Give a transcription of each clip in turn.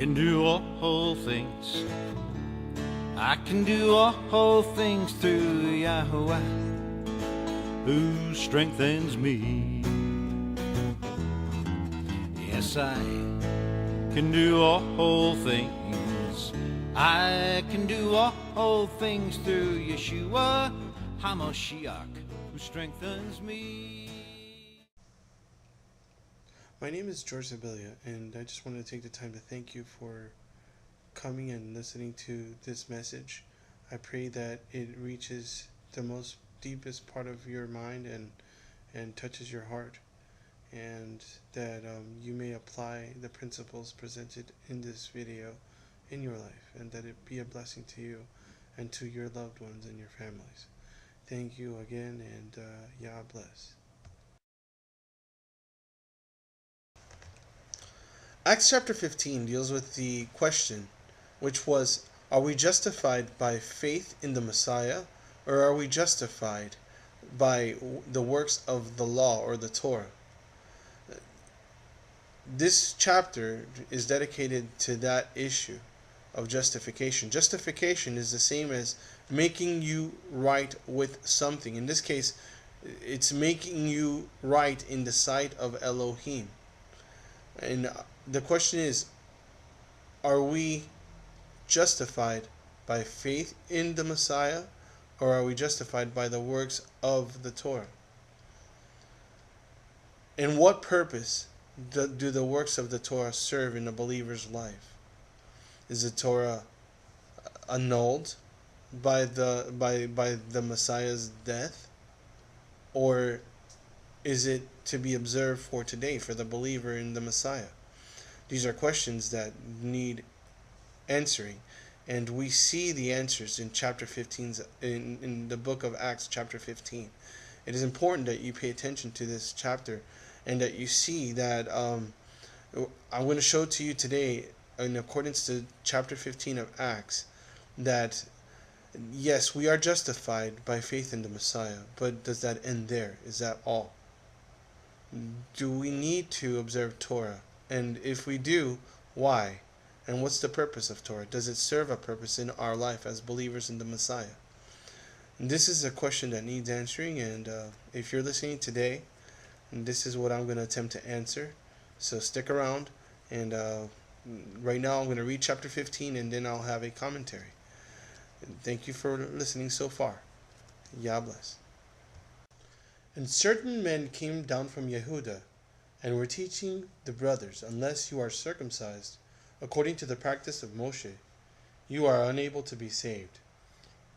can do all things. I can do all things through YAHUSHUA, who strengthens me. Yes, I can do all things. I can do all things through Yeshua HaMashiach, who strengthens me. My name is George Zabilia, and I just wanted to take the time to thank you for coming and listening to this message. I pray that it reaches the most deepest part of your mind and touches your heart, and that you may apply the principles presented in this video in your life, and that it be a blessing to you and to your loved ones and your families. Thank you again, and Yah bless. Acts chapter 15 deals with the question, which was, are we justified by faith in the Messiah, or are we justified by the works of the law or the Torah? This chapter is dedicated to that issue of justification. Justification is the same as making you right with something. In this case, it's making you right in the sight of Elohim. And the question is, are we justified by faith in the Messiah, or are we justified by the works of the Torah? And what purpose do the works of the Torah serve in a believer's life? Is the Torah annulled by the Messiah's death, or is it to be observed for today for the believer in the Messiah? These are questions that need answering, and we see the answers in chapter 15, in the book of Acts chapter 15. It is important that you pay attention to this chapter and that you see that I'm going to show to you today, in accordance to chapter 15 of Acts, that yes, we are justified by faith in the Messiah, but does that end there? Is that all? Do we need to observe Torah? And if we do, why? And what's the purpose of Torah? Does it serve a purpose in our life as believers in the Messiah? And this is a question that needs answering, and if you're listening today, this is what I'm going to attempt to answer. So stick around, and right now I'm going to read chapter 15, and then I'll have a commentary. And thank you for listening so far. Yah bless. And certain men came down from Yehuda, and were teaching the brothers, unless you are circumcised according to the practice of Moshe, you are unable to be saved.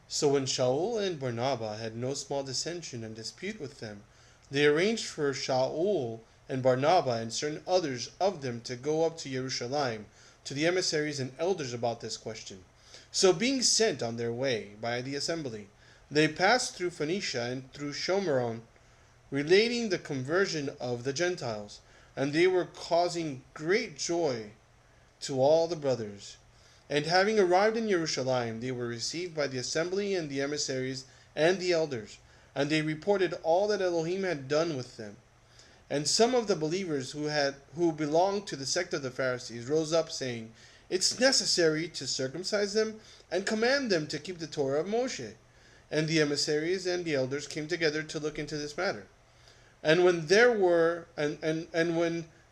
So when Shaul and Barnabas had no small dissension and dispute with them, they arranged for Shaul and Barnabas and certain others of them to go up to Jerusalem to the emissaries and elders about this question. So being sent on their way by the assembly, they passed through Phoenicia and through Shomeron, relating the conversion of the Gentiles, and they were causing great joy to all the brothers. And having arrived in Jerusalem, they were received by the assembly and the emissaries and the elders, and they reported all that Elohim had done with them. And some of the believers who belonged to the sect of the Pharisees rose up, saying, "It's necessary to circumcise them and command them to keep the Torah of Moshe." And the emissaries and the elders came together to look into this matter. And when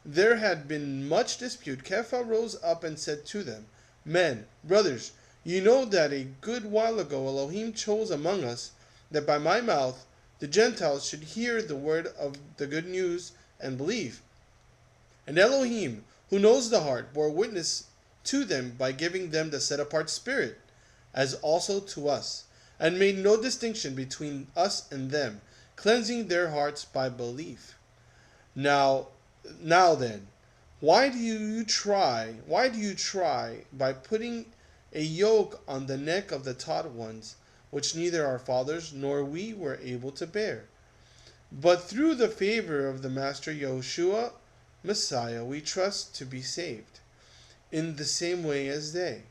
there had been much dispute, Kepha rose up and said to them, "Men, brothers, you know that a good while ago Elohim chose among us, that by my mouth the Gentiles should hear the word of the good news and believe. And Elohim, who knows the heart, bore witness to them by giving them the set-apart spirit, as also to us, and made no distinction between us and them, cleansing their hearts by belief. Now then, why do you try by putting a yoke on the neck of the taught ones, which neither our fathers nor we were able to bear? But through the favor of the Master YAHUSHUA, Messiah, we trust to be saved, in the same way as they."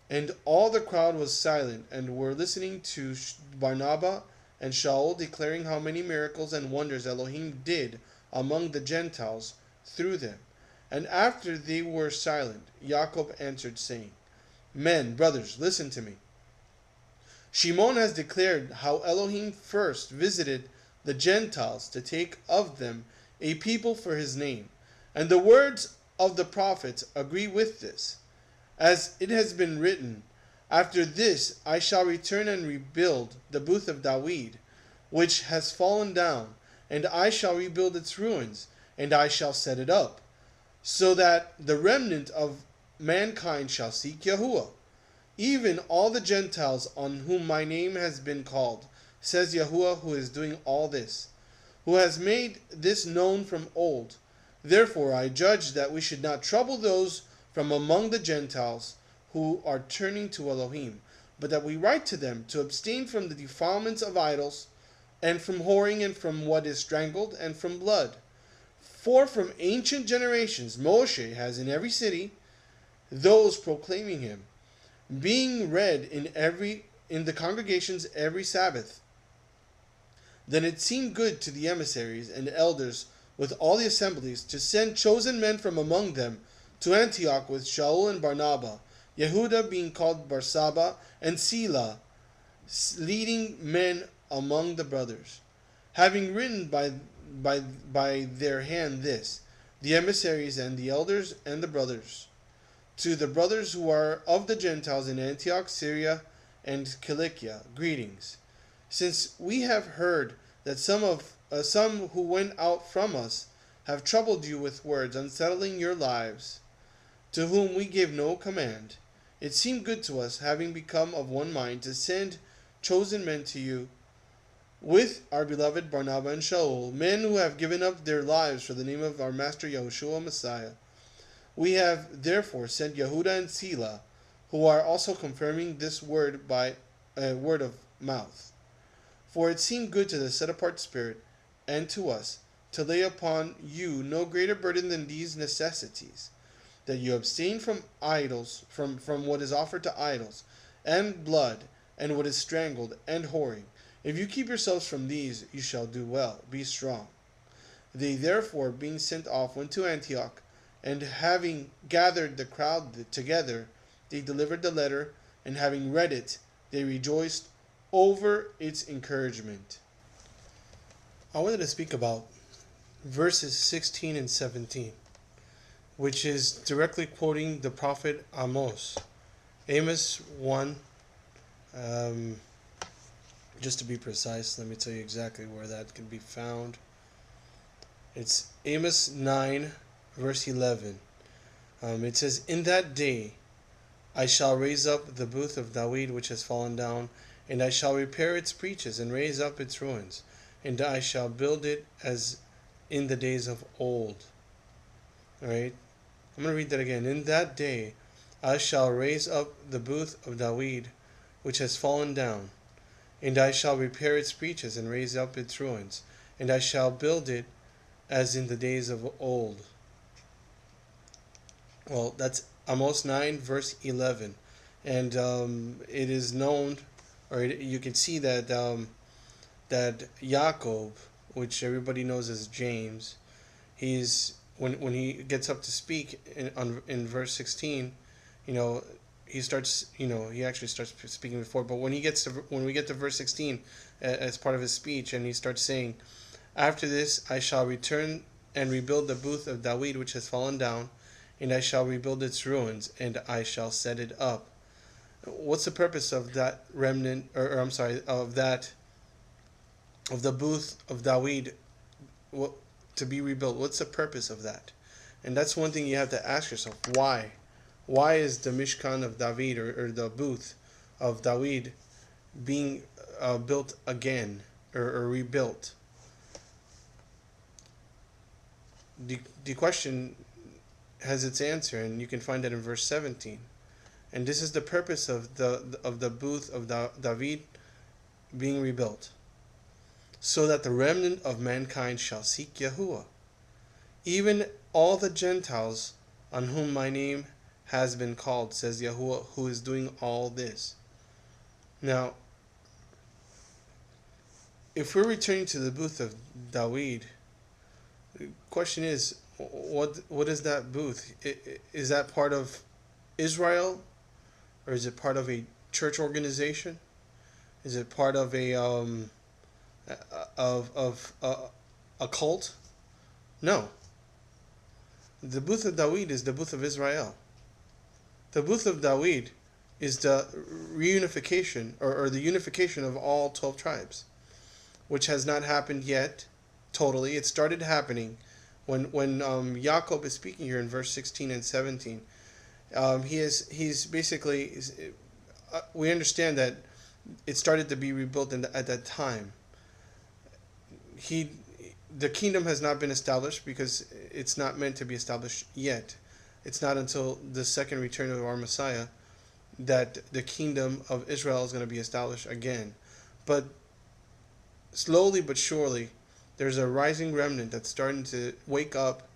And all the crowd was silent, and were listening to Barnabas and Shaul, declaring how many miracles and wonders Elohim did among the Gentiles through them. And after they were silent, Jacob answered, saying, Men, brothers, listen to me. Shimon has declared how Elohim first visited the Gentiles to take of them a people for his name. And the words of the prophets agree with this. As it has been written, After this I shall return and rebuild the booth of David, which has fallen down, and I shall rebuild its ruins, and I shall set it up, so that the remnant of mankind shall seek Yahuwah, even all the Gentiles on whom my name has been called, says Yahuwah, who is doing all this, who has made this known from old. Therefore I judge that we should not trouble those from among the Gentiles who are turning to Elohim, but that we write to them to abstain from the defilements of idols, and from whoring, and from what is strangled, and from blood. For from ancient generations Moshe has in every city those proclaiming him, being read in the congregations every Sabbath. Then it seemed good to the emissaries and elders with all the assemblies to send chosen men from among them to Antioch with Shaul and Barnabas, Yehuda being called Barsaba, and Sila, leading men among the brothers, having written by their hand this, the emissaries and the elders and the brothers, to the brothers who are of the Gentiles in Antioch, Syria, and Cilicia, greetings. Since we have heard that some who went out from us have troubled you with words, unsettling your lives, to whom we gave no command, it seemed good to us, having become of one mind, to send chosen men to you, with our beloved Barnabas and Shaul, men who have given up their lives for the name of our Master Yahushua Messiah. We have therefore sent Yehuda and Sila, who are also confirming this word by a word of mouth. For it seemed good to the set-apart Spirit, and to us, to lay upon you no greater burden than these necessities, that you abstain from idols, from what is offered to idols, and blood, and what is strangled, and whoring. If you keep yourselves from these, you shall do well. Be strong. They therefore, being sent off, went to Antioch, and having gathered the crowd together, they delivered the letter, and having read it, they rejoiced over its encouragement. I wanted to speak about verses 16 and 17, which is directly quoting the prophet Amos. Amos 1, just to be precise, let me tell you exactly where that can be found. It's Amos 9, verse 11. It says, In that day I shall raise up the booth of David which has fallen down, and I shall repair its breaches, and raise up its ruins, and I shall build it as in the days of old. Alright? I'm going to read that again. In that day I shall raise up the booth of David which has fallen down, and I shall repair its breaches, and raise up its ruins, and I shall build it as in the days of old. Well, that's Amos 9, verse 11. And it is known, or you can see that that Jacob, which everybody knows as James, he's when he gets up to speak in verse 16, he starts, he actually starts speaking before, but when we get to verse 16, as part of his speech, and he starts saying, After this I shall return and rebuild the booth of David which has fallen down, and I shall rebuild its ruins, and I shall set it up. What's the purpose of that remnant, of the booth of David to be rebuilt? What's the purpose of that? And that's one thing you have to ask yourself. Why? Why is the Mishkan of David, or the booth of David, being built again, or rebuilt? The question has its answer, and you can find that in verse 17. And this is the purpose of the booth of David being rebuilt, so that the remnant of mankind shall seek Yahuwah, even all the Gentiles on whom my name has been called, says Yahuwah, who is doing all this. Now, if we're returning to the booth of David, the question is, what is that booth? Is that part of Israel, or is it part of a church organization? Is it part of a cult? No. The booth of David is the booth of Israel. The booth of David is the reunification, or the unification of all 12 tribes, which has not happened yet totally. It started happening when Jacob is speaking here in verse 16 and 17. He's basically, we understand that it started to be rebuilt at that time. The kingdom has not been established because it's not meant to be established yet. It's not until the second return of our Messiah that the kingdom of Israel is going to be established again. But slowly but surely, there's a rising remnant that's starting to wake up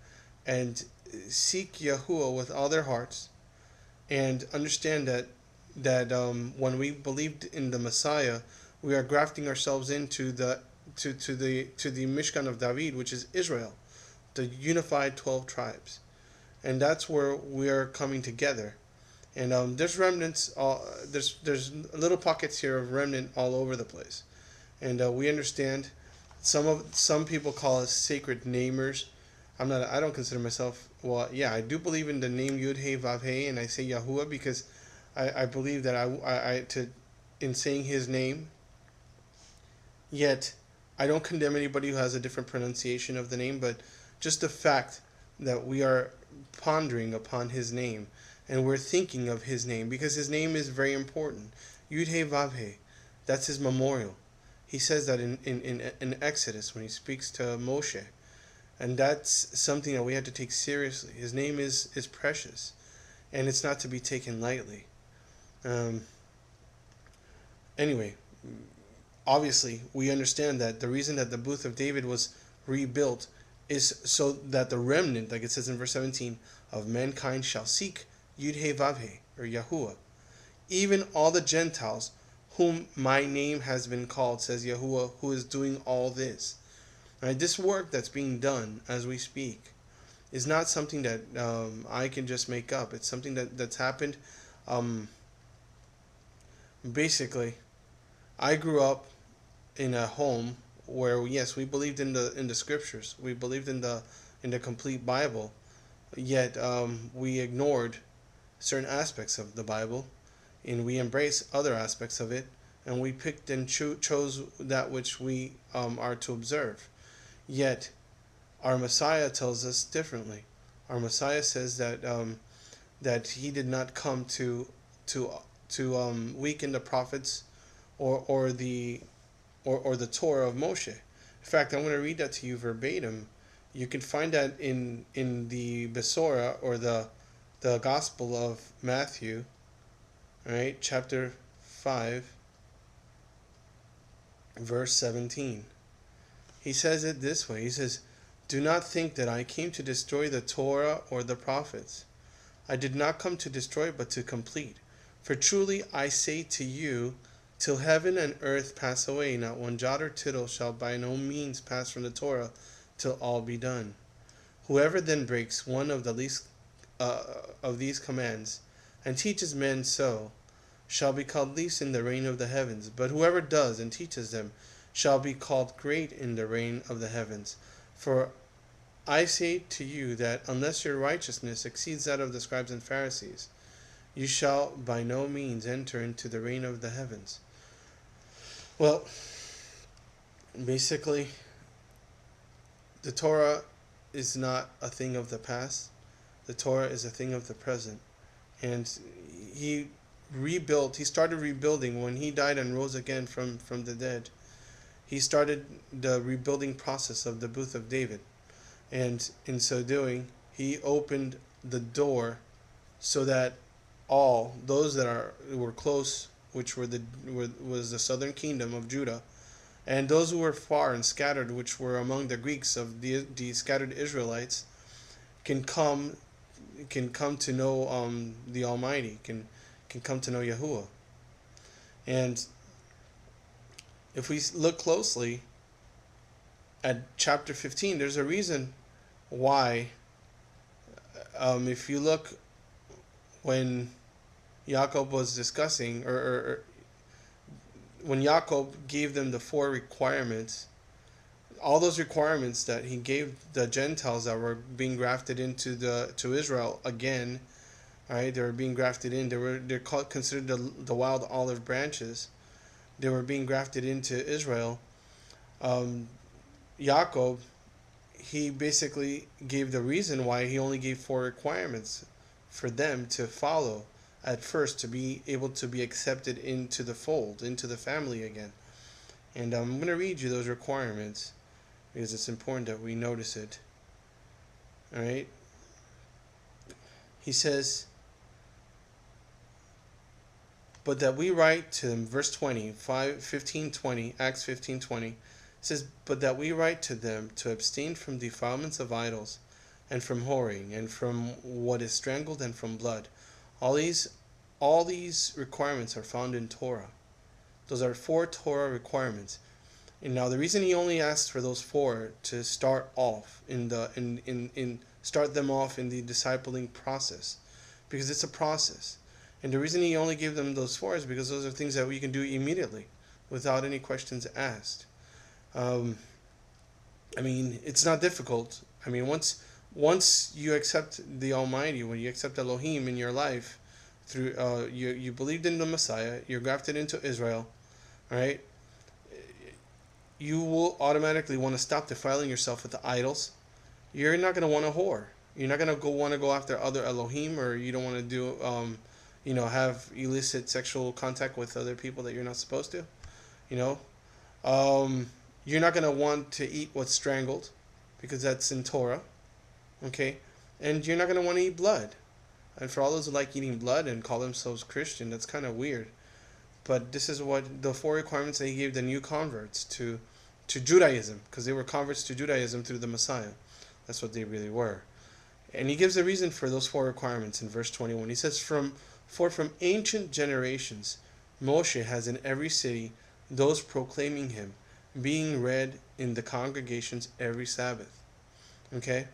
and seek Yahuwah with all their hearts, and understand that when we believed in the Messiah, we are grafting ourselves into the Mishkan of David, which is Israel, the unified 12 tribes, and that's where we are coming together. And there's remnants, there's little pockets here of remnant all over the place, and we understand. Some people call us sacred namers. I don't consider myself. Well, yeah, I do believe in the name Yud Hey Vav Hey, and I say Yahuwah because I believe that in saying His name. Yet, I don't condemn anybody who has a different pronunciation of the name, but just the fact that we are pondering upon His name and we're thinking of His name, because His name is very important. Yud Hey Vav Hey, that's His memorial. He says that in Exodus when He speaks to Moshe, and that's something that we have to take seriously. His name is precious, and it's not to be taken lightly. Anyway, obviously, we understand that the reason that the booth of David was rebuilt is so that the remnant, like it says in verse 17, of mankind shall seek Yud He Vav He, or Yahuwah. Even all the Gentiles whom my name has been called, says Yahuwah, who is doing all this. Right? This work that's being done as we speak is not something that I can just make up. It's something that's happened. Basically, I grew up in a home where, yes, we believed in the scriptures. We believed in the complete Bible. Yet we ignored certain aspects of the Bible, and we embrace other aspects of it, and we picked and chose that which we are to observe. Yet, our Messiah tells us differently. Our Messiah says that He did not come to weaken the prophets or the Torah of Moshe. In fact, I'm going to read that to you verbatim. You can find that in the Besorah, or the Gospel of Matthew. All right, chapter 5, verse 17. He says it this way. He says, "Do not think that I came to destroy the Torah or the prophets. I did not come to destroy, but to complete. For truly I say to you, till heaven and earth pass away, not one jot or tittle shall by no means pass from the Torah, till all be done. Whoever then breaks one of the least of these commands, and teaches men so, shall be called least in the reign of the heavens. But whoever does and teaches them shall be called great in the reign of the heavens. For I say to you that unless your righteousness exceeds that of the scribes and Pharisees, you shall by no means enter into the reign of the heavens." Well, basically, the Torah is not a thing of the past. The Torah is a thing of the present. And He started rebuilding when He died and rose again from the dead. He started the rebuilding process of the booth of David. And in so doing, He opened the door so that all those that were close, which was the southern kingdom of Judah, and those who were far and scattered, which were among the Greeks of the scattered Israelites, can come to know the Almighty, can come to know Yahuwah. And if we look closely at chapter 15, there's a reason why if you look when Jacob was discussing, or when Jacob gave them the 4 requirements, all those requirements that he gave the Gentiles that were being grafted into to Israel again, all right, they were being grafted in. They're considered the wild olive branches. They were being grafted into Israel. Jacob, he basically gave the reason why he only gave 4 requirements for them to follow at first, to be able to be accepted into the fold, into the family again. And I'm going to read you those requirements because it's important that we notice it. All right. He says, but that we write to them, verse 20, 15:20, Acts 15:20, says, but that we write to them to abstain from defilements of idols, and from whoring, and from what is strangled, and from blood. All these requirements are found in Torah. Those are 4 Torah requirements. And now the reason he only asked for those 4 to start off start them off in the discipling process, because it's a process. And the reason he only gave them those 4 is because those are things that we can do immediately without any questions asked. It's not difficult. Once you accept the Almighty, when you accept Elohim in your life, through you believed in the Messiah, you're grafted into Israel, all right? You will automatically want to stop defiling yourself with the idols. You're not going to want to whore. You're not going to want to go after other Elohim, or you don't want to do, have illicit sexual contact with other people that you're not supposed to. You're not going to want to eat what's strangled, because that's in Torah. Okay? And you're not going to want to eat blood. And for all those who like eating blood and call themselves Christian, that's kind of weird. But this is what the 4 requirements that he gave the new converts to Judaism, because they were converts to Judaism through the Messiah. That's what they really were. And he gives a reason for those 4 requirements in verse 21. He says, from ancient generations, Moshe has in every city those proclaiming him, being read in the congregations every Sabbath. Okay?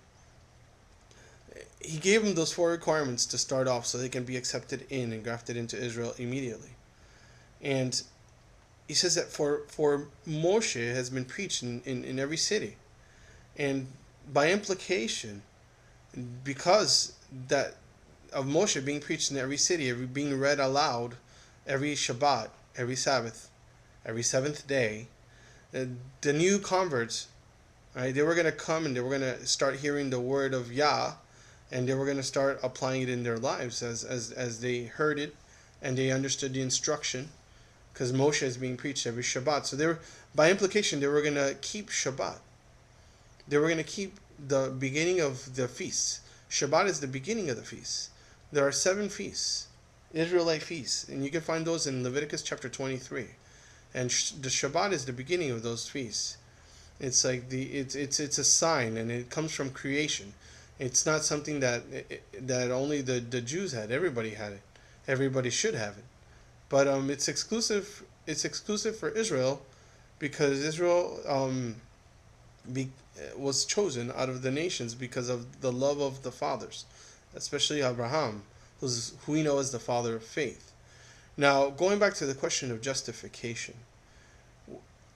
He gave them those 4 requirements to start off so they can be accepted in and grafted into Israel immediately. And he says that for Moshe has been preached in every city. And by implication, because that of Moshe being preached in every city, being read aloud every Shabbat, every Sabbath, every 7th day, the new converts, right, they were going to come and they were going to start hearing the word of Yah, and they were going to start applying it in their lives as they heard it and they understood the instruction, because Moshe is being preached every Shabbat. So by implication, they were going to keep Shabbat. They were going to keep the beginning of the feasts. Shabbat is the beginning of the feasts. There are 7 feasts, Israelite feasts, and you can find those in Leviticus chapter 23. And the Shabbat is the beginning of those feasts. It's like it's a sign, and it comes from creation. It's not something that only the Jews had. Everybody had it. Everybody should have it. But it's exclusive. It's exclusive for Israel, because Israel was chosen out of the nations because of the love of the fathers, especially Abraham, who we know as the father of faith. Now, going back to the question of justification,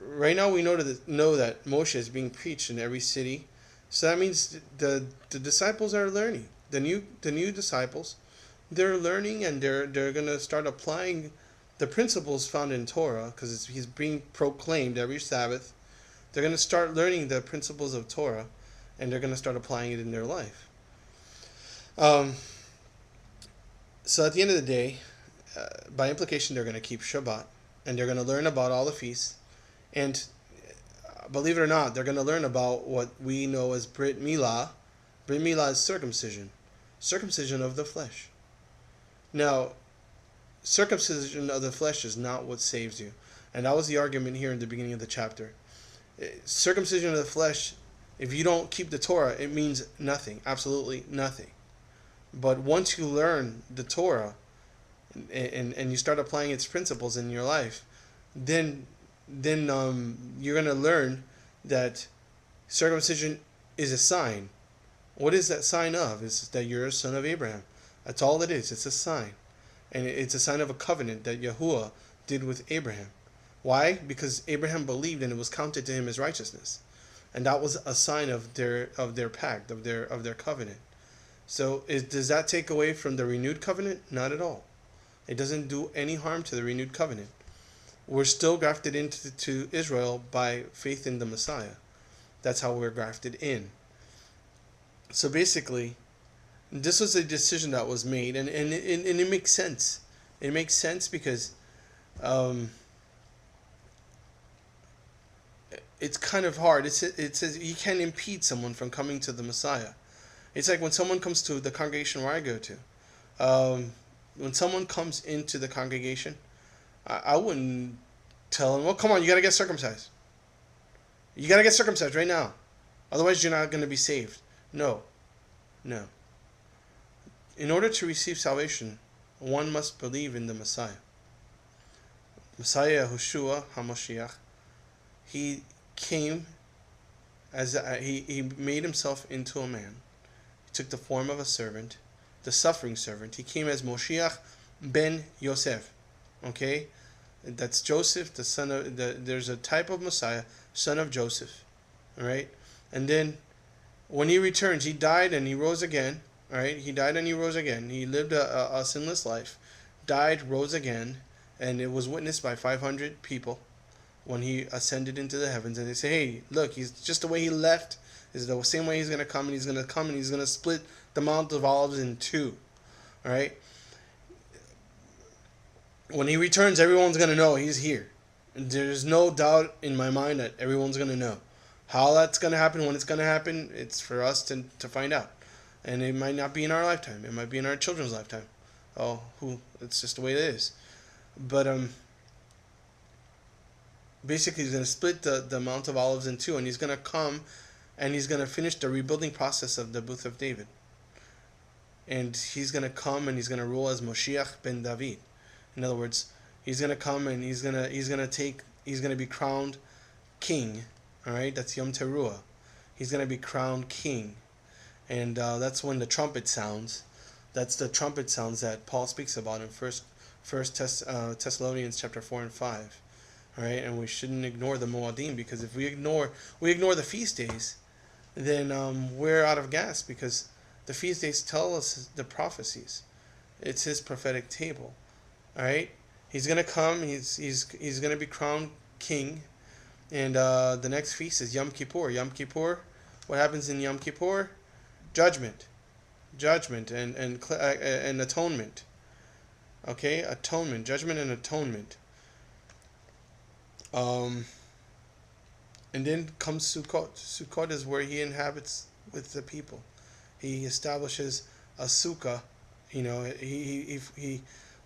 right now we know that Moshe is being preached in every city, so that means the disciples are learning. The new disciples, they're learning, and they're going to start applying the principles found in Torah, because he's being proclaimed every Sabbath. They're going to start learning the principles of Torah, and they're going to start applying it in their life. So at the end of the day, by implication, they're going to keep Shabbat, and they're going to learn about all the feasts. And believe it or not, they're going to learn about what we know as Brit Milah. Brit Milah is circumcision of the flesh. Now, circumcision of the flesh is not what saves you. And that was the argument here in the beginning of the chapter. Circumcision of the flesh, if you don't keep the Torah, it means nothing, absolutely nothing. But once you learn the Torah and you start applying its principles in your life, then you're going to learn that circumcision is a sign What is that sign of? It's that you're a son of Abraham. That's all it is. It's a sign. And it's a sign of a covenant that Yahuwah did with Abraham. Why? Because Abraham believed and it was counted to him as righteousness. And that was a sign of their pact, of their covenant. So does that take away from the renewed covenant? Not at all. It doesn't do any harm to the renewed covenant. We're still grafted into Israel by faith in the Messiah. That's how we're grafted in. So basically, this was a decision that was made, and it makes sense. It makes sense because it's kind of hard. It says you can't impede someone from coming to the Messiah. It's like when someone comes to the congregation where I go to. When someone comes into the congregation, I wouldn't tell them, well, come on, you got to get circumcised. You got to get circumcised right now. Otherwise, you're not going to be saved. No. In order to receive salvation, one must believe in the Messiah. Messiah YAHUSHUA HaMashiach. He came as he made himself into a man. He took the form of a servant, the suffering servant. He came as Moshiach ben Yosef. Okay? That's Joseph, the son of there's a type of Messiah, son of Joseph. All right? And then when he returns, he died and he rose again. All right? He died and he rose again. He lived a sinless life, died, rose again, and it was witnessed by 500 people when he ascended into the heavens. And they say, hey, look, he's just the way he left is the same way he's going to come, and he's going to come and he's going to split the Mount of Olives in two. All right? When he returns, everyone's going to know he's here. There's no doubt in my mind that everyone's going to know. How that's going to happen, when it's going to happen, it's for us to find out. And it might not be in our lifetime. It might be in our children's lifetime. It's just the way it is. But basically he's going to split the Mount of Olives in two, and he's going to come and he's going to finish the rebuilding process of the booth of David. And he's going to come and he's going to rule as Moshiach ben David. In other words, he's going to come and he's going to be crowned king. All right, that's Yom Teruah. He's going to be crowned king. And that's when the trumpet sounds. That's the trumpet sounds that Paul speaks about in First Thessalonians chapter 4 and 5. All right, and we shouldn't ignore the Moadim, because if we ignore the feast days, then we're out of gas, because the feast days tell us the prophecies. It's his prophetic table. All right, he's gonna come. He's gonna be crowned king, and the next feast is Yom Kippur. Yom Kippur. What happens in Yom Kippur? Judgment, and atonement. Okay, atonement, judgment, and atonement. And then comes Sukkot. Sukkot is where he inhabits with the people. He establishes a sukkah. You know,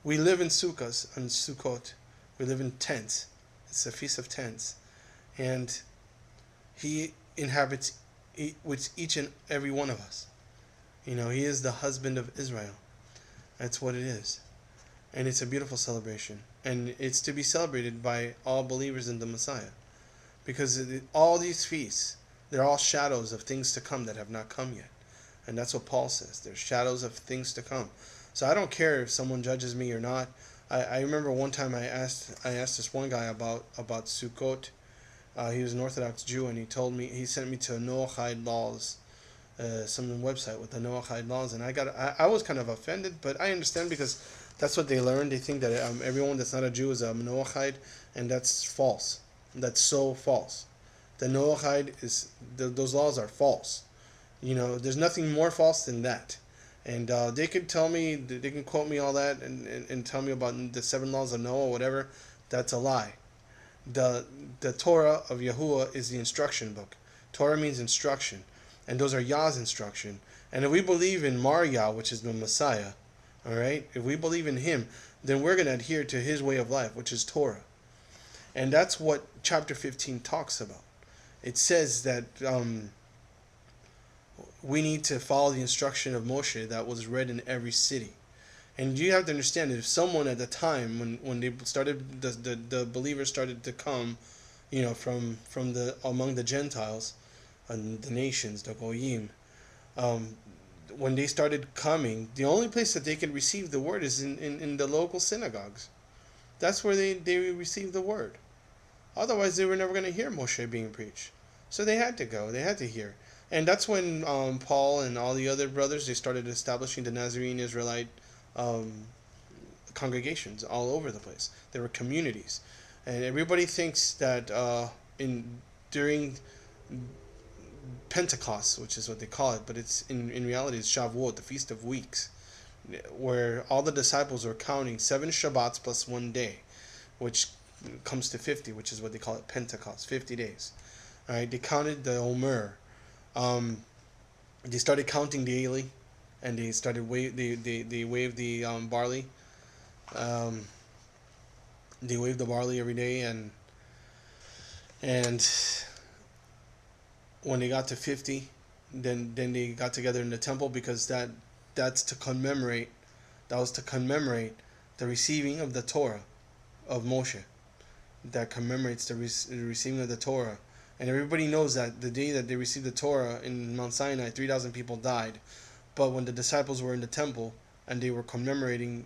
we live in sukkahs and Sukkot. We live in tents. It's a feast of tents, and he inhabits with each and every one of us. You know, he is the husband of Israel. That's what it is. And it's a beautiful celebration. And it's to be celebrated by all believers in the Messiah. Because all these feasts, they're all shadows of things to come that have not come yet. And that's what Paul says. They're shadows of things to come. So I don't care if someone judges me or not. I remember one time I asked this one guy about Sukkot. He was an Orthodox Jew, and he sent me to Noahide laws, some website with the Noahide laws, and I was kind of offended, but I understand, because that's what they learned. They think that everyone that's not a Jew is a Noahide, and that's false. That's so false. The Noahide those laws are false. You know, there's nothing more false than that. And they can tell me, they can quote me all that and tell me about the 7 laws of Noah, whatever. That's a lie. The Torah of Yahuwah is the instruction book. Torah means instruction, and those are Yah's instruction. And if we believe in Yah, which is the Messiah, all right, if we believe in him, then we're going to adhere to his way of life, which is Torah. And that's what chapter 15 talks about. It says that we need to follow the instruction of Moshe that was read in every city. And you have to understand that if someone at the time when they started, the believers started to come, you know, from among the Gentiles and the nations, the Goyim, When they started coming, the only place that they could receive the word is in the local synagogues. That's where they received the word. Otherwise, they were never going to hear Moshe being preached. So they had to go. They had to hear. And that's when Paul and all the other brothers, they started establishing the Nazarene Israelite um, congregations all over the place. There were communities. And everybody thinks that during Pentecost, which is what they call it, but it's in reality it's Shavuot, the Feast of Weeks, where all the disciples were counting 7 Shabbats plus 1 day, which comes to 50, which is what they call it, Pentecost, 50 days. All right, they counted the Omer. They started counting daily, and they started they waved the barley. They waved the barley every day, and when they got to 50, then they got together in the temple, because that was to commemorate the receiving of the Torah of Moshe. That commemorates the receiving of the Torah. And everybody knows that the day that they received the Torah in Mount Sinai, 3,000 people died. But when the disciples were in the temple and they were commemorating,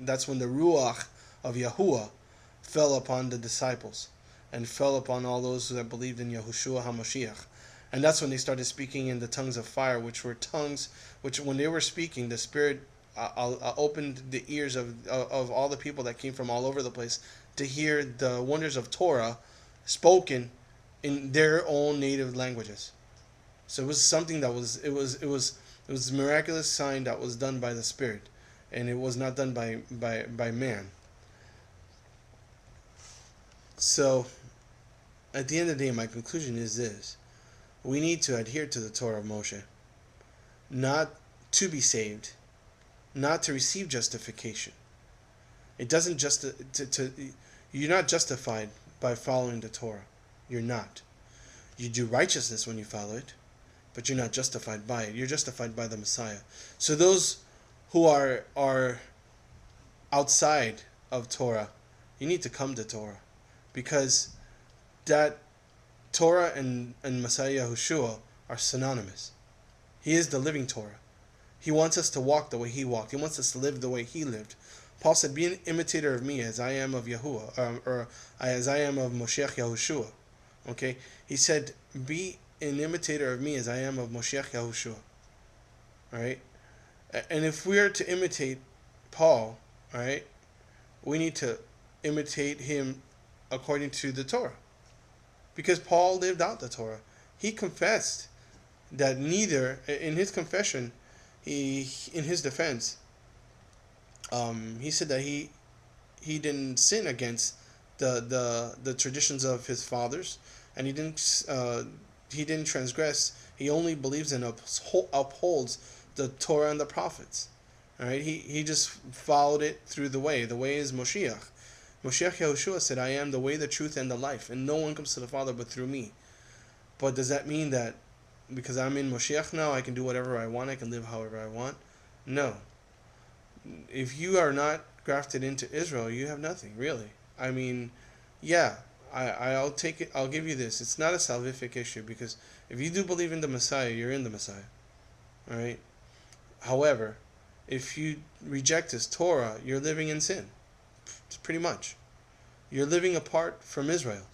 that's when the Ruach of Yahuwah fell upon the disciples and fell upon all those that believed in YAHUSHUA HaMashiach. And that's when they started speaking in the tongues of fire, which were tongues, which when they were speaking, the Spirit opened the ears of all the people that came from all over the place to hear the wonders of Torah spoken in their own native languages. So it was something that was a miraculous sign that was done by the Spirit, and it was not done by man. So at the end of the day, my conclusion is this: we need to adhere to the Torah of Moshe, not to be saved, not to receive justification. It doesn't you're not justified by following the Torah. You're not. You do righteousness when you follow it, but you're not justified by it. You're justified by the Messiah. So those who are outside of Torah, you need to come to Torah, because that Torah and Messiah Yahushua are synonymous. He is the living Torah. He wants us to walk the way he walked. He wants us to live the way he lived. Paul said, "Be an imitator of me as I am of Yahuwah, or as I am of Moshiach Yahushua." Okay, he said, "Be an imitator of me as I am of Moshiach Yahushua." All right, and if we are to imitate Paul, all right, we need to imitate him according to the Torah, because Paul lived out the Torah. He confessed that neither in his confession, in his defense, he said that he didn't sin against the traditions of his fathers, and he didn't transgress. He only believes and upholds the Torah and the prophets. All right, he just followed it through the way. The way is Moshiach. Moshiach Yahushua said, "I am the way, the truth, and the life, and no one comes to the Father but through me." But does that mean that because I'm in Moshiach now, I can do whatever I want, I can live however I want? No. If you are not grafted into Israel, you have nothing, really. I mean, yeah, I'll take it. I'll give you this. It's not a salvific issue, because if you do believe in the Messiah, you're in the Messiah. All right. However, if you reject his Torah, you're living in sin. Pretty much. You're living apart from Israel.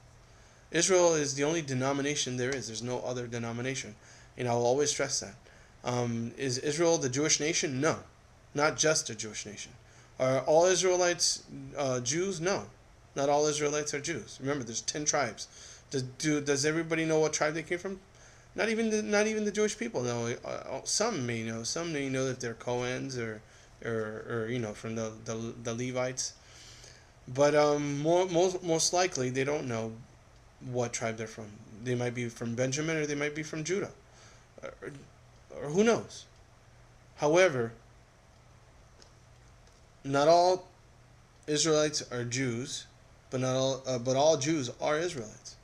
Israel is the only denomination there is. There's no other denomination. And I will always stress that. Is Israel the Jewish nation? No. Not just a Jewish nation. Are all Israelites Jews? No. Not all Israelites are Jews. Remember, there's 10 tribes. Does everybody know what tribe they came from? Not even the Jewish people know. Some may know. Some may know that they're Cohens or from the Levites. But most likely they don't know what tribe they're from. They might be from Benjamin, or they might be from Judah, or who knows. However, not all Israelites are Jews, but all Jews are Israelites.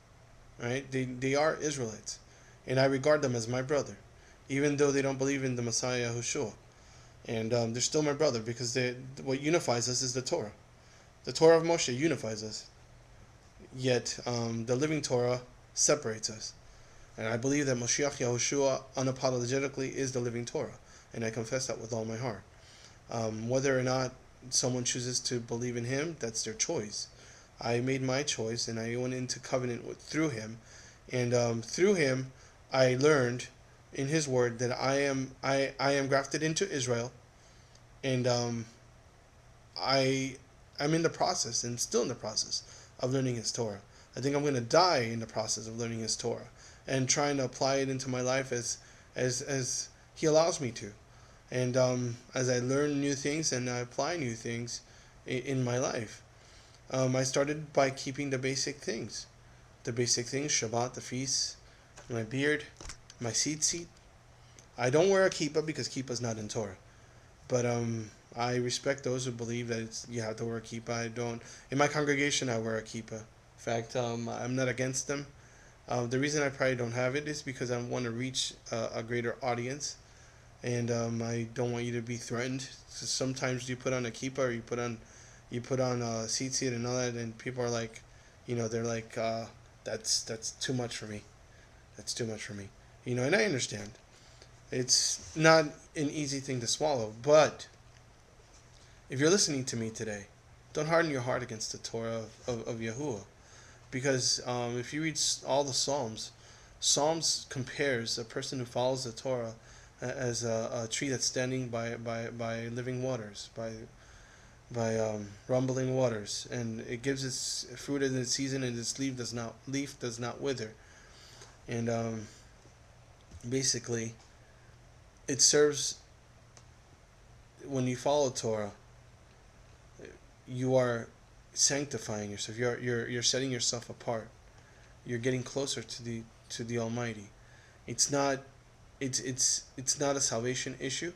Right? They are Israelites, and I regard them as my brother, even though they don't believe in the Messiah Yahushua. And they're still my brother, because what unifies us is the Torah. The Torah of Moshe unifies us, yet the living Torah separates us. And I believe that Mashiach Yahushua unapologetically is the living Torah. And I confess that with all my heart. Whether or not someone chooses to believe in him, that's their choice. I made my choice, and I went into covenant through him. And through him, I learned in his word that I am grafted into Israel. And I'm in the process, and still in the process, of learning his Torah. I think I'm going to die in the process of learning his Torah and trying to apply it into my life as he allows me to. And as I learn new things and I apply new things in my life, I started by keeping the basic things. The basic things, Shabbat, the feasts, my beard, my tzitzit. I don't wear a kippah because kippah is not in Torah. But I respect those who believe that you have to wear a kippah. I don't. In my congregation, I wear a kippah. In fact, I'm not against them. The reason I probably don't have it is because I want to reach a greater audience, and I don't want you to be threatened. So sometimes you put on a kippah or you put on tzitzit and all that, and people are like, they're like, that's too much for me. That's too much for me. And I understand. It's not an easy thing to swallow, but if you're listening to me today, don't harden your heart against the Torah of Yahuwah. Because if you read all the Psalms compares a person who follows the Torah as a tree that's standing by living waters, by rumbling waters, and it gives its fruit in its season, and its leaf does not wither. And basically, it serves, when you follow Torah, you are sanctifying yourself. You're setting yourself apart. You're getting closer to the Almighty. It's not a salvation issue,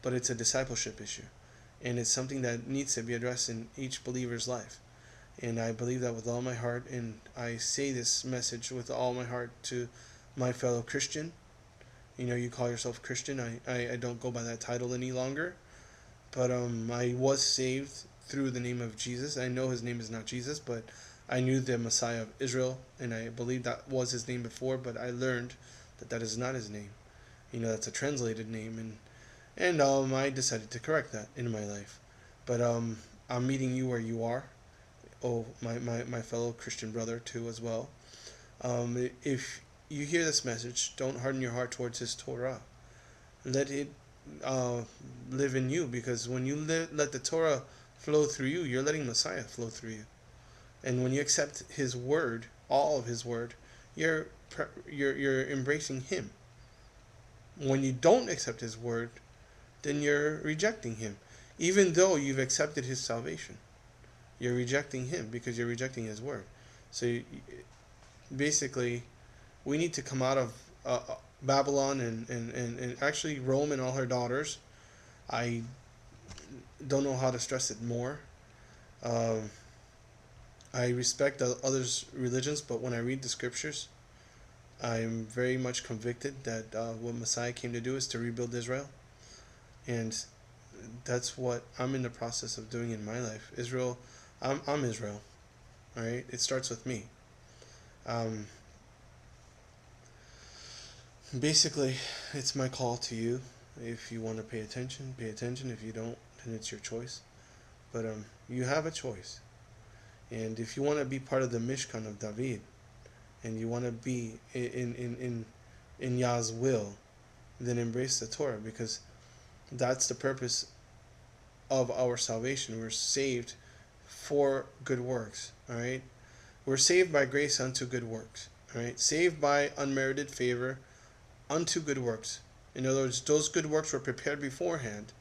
but it's a discipleship issue, and it's something that needs to be addressed in each believer's life. And I believe that with all my heart, and I say this message with all my heart to my fellow Christian. You call yourself Christian. I don't go by that title any longer, but I was saved through the name of Jesus. I know his name is not Jesus, but I knew the Messiah of Israel, and I believed that was his name before, but I learned that is not his name. That's a translated name, and I decided to correct that in my life. But I'm meeting you where you are, my fellow Christian brother too as well. If you hear this message, don't harden your heart towards his Torah. Let it live in you, because when you let the Torah flow through you, you're letting Messiah flow through you. And when you accept his word, all of his word, you're embracing him. When you don't accept his word, then you're rejecting him. Even though you've accepted his salvation, you're rejecting him because you're rejecting his word. So basically, we need to come out of Babylon and actually Rome and all her daughters. I don't know how to stress it more. I respect others' religions, but when I read the scriptures, I am very much convicted that what Messiah came to do is to rebuild Israel. And that's what I'm in the process of doing in my life. Israel, I'm Israel. All right? It starts with me. Basically, it's my call to you. If you want to pay attention, pay attention. If you don't, then it's your choice. But you have a choice. And if you want to be part of the Mishkan of David, and you want to be in Yah's will, then embrace the Torah, because that's the purpose of our salvation. We're saved for good works. All right, we're saved by grace unto good works. All right, saved by unmerited favor unto good works. In other words, those good works were prepared beforehand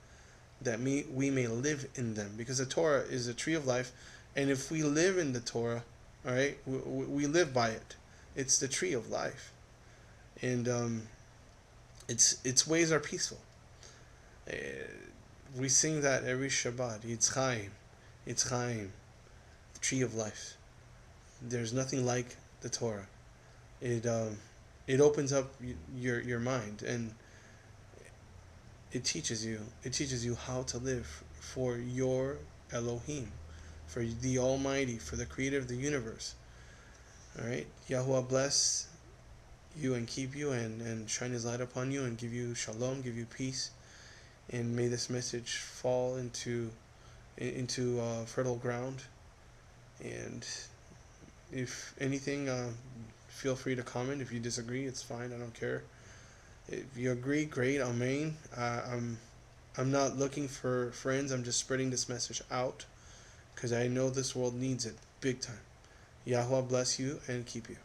that we may live in them, because the Torah is a tree of life, and if we live in the Torah, all right, we live by it. It's the tree of life, and its ways are peaceful. We sing that every Shabbat. It's Chaim, the tree of life. There's nothing like the Torah. It opens up your mind, and it teaches you how to live for your Elohim, for the Almighty, for the Creator of the universe. All right, Yahuwah bless you and keep you, and shine His light upon you and give you shalom, give you peace. And may this message fall into fertile ground. And if anything, feel free to comment. If you disagree, it's fine. I don't care. If you agree, great. Amen. I'm not looking for friends. I'm just spreading this message out because I know this world needs it big time. Yahuwah bless you and keep you.